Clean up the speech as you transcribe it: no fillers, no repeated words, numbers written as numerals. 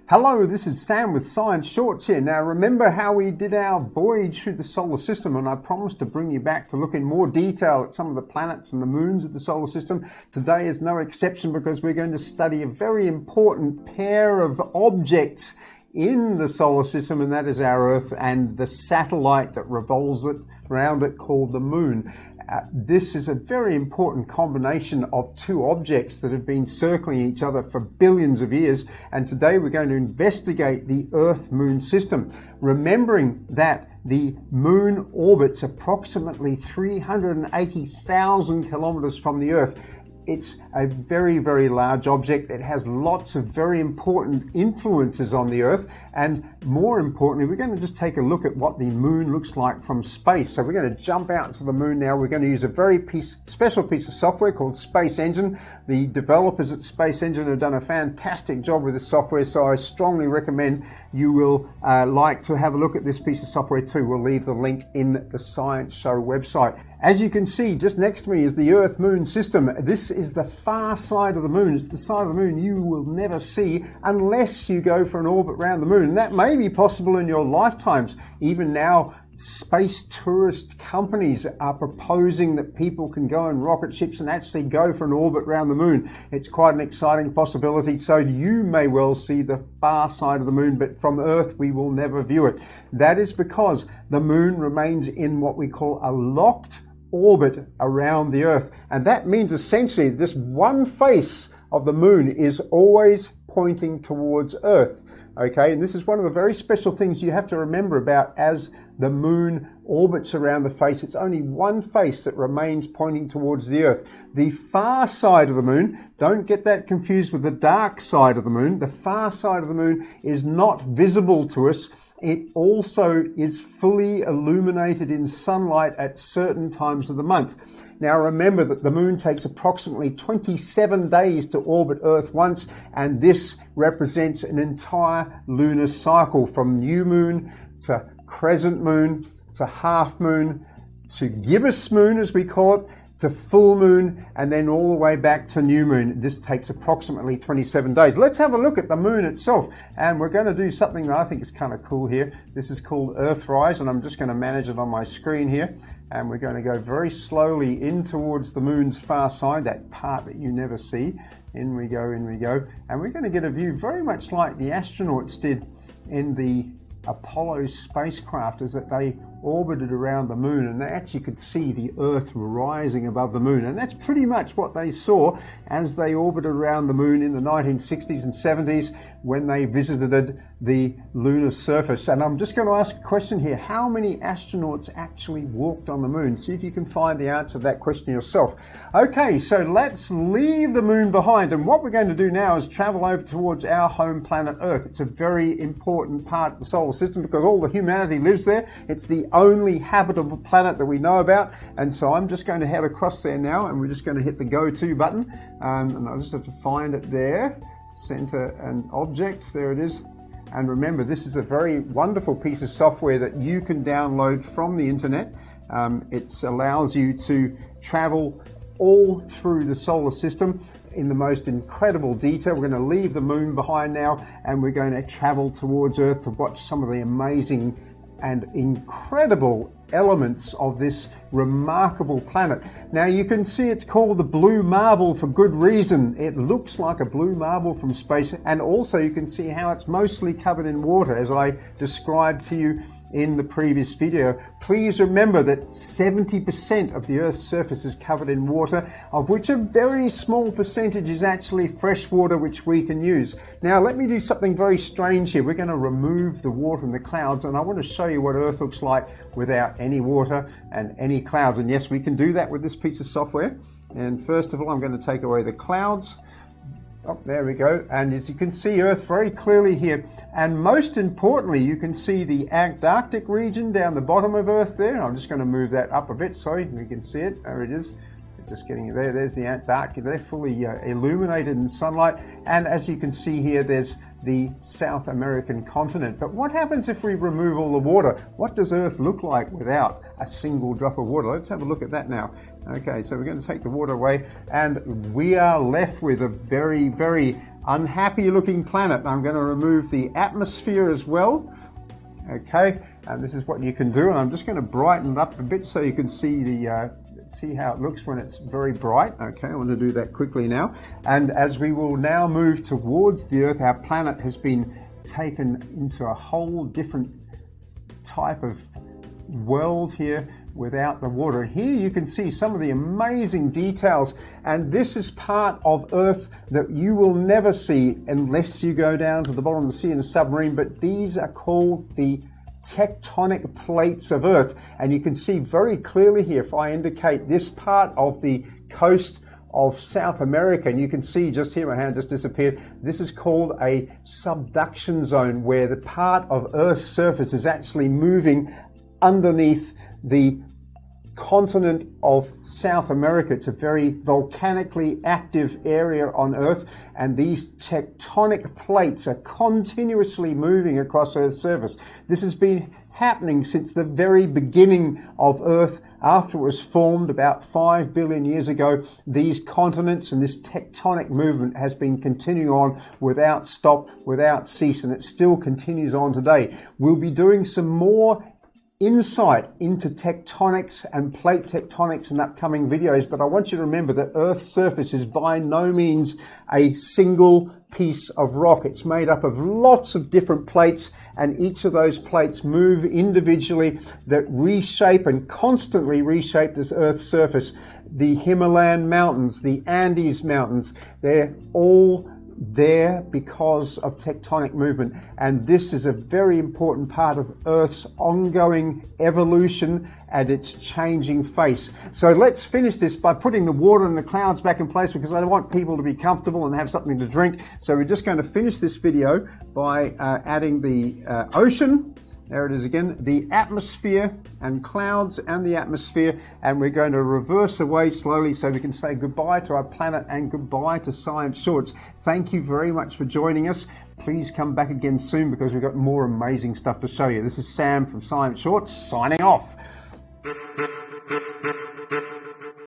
Hello, this is Sam with Science Shorts here. Now remember how we did our voyage through the solar system, and I promised to bring you back to look in more detail at some of the planets and the moons of the solar system. Today is no exception because we're going to study a very important pair of objects in the solar system, and that is our Earth and the satellite that revolves around it called the Moon. This is a very important combination of two objects that have been circling each other for billions of years, and today we're going to investigate the Earth-Moon system, remembering that the Moon orbits approximately 380,000 kilometers from the Earth. It's a very, very large object. It has lots of very important influences on the Earth, and more importantly, we're going to just take a look at what the Moon looks like from space. So we're going to jump out to the Moon now. We're going to use a very special piece of software called Space Engine. The developers at Space Engine have done a fantastic job with this software, so I strongly recommend you will like to have a look at this piece of software too. We'll leave the link in the Science Show website. As you can see, just next to me is the Earth-Moon system. This is the far side of the Moon. It's the side of the Moon you will never see unless you go for an orbit around the Moon. And that may be possible in your lifetimes. Even now, space tourist companies are proposing that people can go in rocket ships and actually go for an orbit around the Moon. It's quite an exciting possibility. So you may well see the far side of the Moon, but from Earth we will never view it. That is because the Moon remains in what we call a locked orbit around the Earth, and that means essentially this one face of the Moon is always pointing towards Earth. Okay, and this is one of the very special things you have to remember about as the Moon orbits around the face. It's only one face that remains pointing towards the Earth. The far side of the Moon, don't get that confused with the dark side of the Moon. The far side of the Moon is not visible to us. It also is fully illuminated in sunlight at certain times of the month. Now remember that the Moon takes approximately 27 days to orbit Earth once, and this represents an entire lunar cycle from new moon to crescent moon to half moon to gibbous moon, as we call it, to full moon, and then all the way back to new moon. This takes approximately 27 days. Let's have a look at the Moon itself, and we're going to do something that I think is kind of cool here. This is called Earthrise, and I'm just going to manage it on my screen here, and we're going to go very slowly in towards the Moon's far side, that part that you never see. In we go, and we're going to get a view very much like the astronauts did in the Apollo spacecraft, is that they orbited around the Moon and they actually could see the Earth rising above the Moon, and that's pretty much what they saw as they orbited around the Moon in the 1960s and 70s when they visited the lunar surface. And I'm just going to ask a question here: how many astronauts actually walked on the Moon? See if you can find the answer to that question yourself. Okay, so let's leave the Moon behind, and what we're going to do now is travel over towards our home planet Earth. It's a very important part of the solar system because all the humanity lives there. It's the only habitable planet that we know about, and so I'm just going to head across there now, and we're just going to hit the go to button, and I'll just have to find it there. Center an object, there it is. And remember, this is a very wonderful piece of software that you can download from the internet. It allows you to travel all through the solar system in the most incredible detail. We're going to leave the Moon behind now, and we're going to travel towards Earth to watch some of the amazing and incredible elements of this remarkable planet. Now you can see it's called the blue marble for good reason. It looks like a blue marble from space, and also you can see how it's mostly covered in water, as I described to you in the previous video. Please remember that 70% of the Earth's surface is covered in water, of which a very small percentage is actually fresh water, which we can use. Now let me do something very strange here. We're going to remove the water and the clouds, and I want to show you what Earth looks like without any water and any clouds. And yes, we can do that with this piece of software. And first of all, I'm going to take away the clouds. Oh, there we go. And as you can see Earth very clearly here. And most importantly, you can see the Antarctic region down the bottom of Earth there. I'm just going to move that up a bit. Sorry, we can see it. There it is. Just getting there. There's the Antarctic. They're fully illuminated in sunlight. And as you can see here, there's the South American continent. But what happens if we remove all the water? What does Earth look like without a single drop of water? Let's have a look at that now. Okay, so we're going to take the water away, and we are left with a very, very unhappy looking planet. I'm going to remove the atmosphere as well. Okay, and this is what you can do, and I'm just going to brighten it up a bit so you can see see how it looks when it's very bright. Okay, I want to do that quickly now. And as we will now move towards the Earth, our planet has been taken into a whole different type of world here without the water. And here you can see some of the amazing details, and this is part of Earth that you will never see unless you go down to the bottom of the sea in a submarine. But these are called the tectonic plates of Earth, and you can see very clearly here, if I indicate this part of the coast of South America, and you can see just here, my hand just disappeared, this is called a subduction zone, where the part of Earth's surface is actually moving underneath the continent of South America. It's a very volcanically active area on Earth, and these tectonic plates are continuously moving across Earth's surface. This has been happening since the very beginning of Earth. After it was formed about 5 billion years ago, these continents and this tectonic movement has been continuing on without stop, without cease, and it still continues on today. We'll be doing some more insight into tectonics and plate tectonics in upcoming videos, but I want you to remember that Earth's surface is by no means a single piece of rock. It's made up of lots of different plates, and each of those plates move individually that reshape and constantly reshape this Earth's surface. The Himalayan mountains, the Andes mountains, they're all there because of tectonic movement, and this is a very important part of Earth's ongoing evolution and its changing face. So let's finish this by putting the water and the clouds back in place, because I want people to be comfortable and have something to drink. So we're just going to finish this video by adding the ocean. There it is again, the atmosphere and clouds and the atmosphere, and we're going to reverse away slowly so we can say goodbye to our planet and goodbye to Science Shorts. Thank you very much for joining us. Please come back again soon, because we've got more amazing stuff to show you. This is Sam from Science Shorts signing off.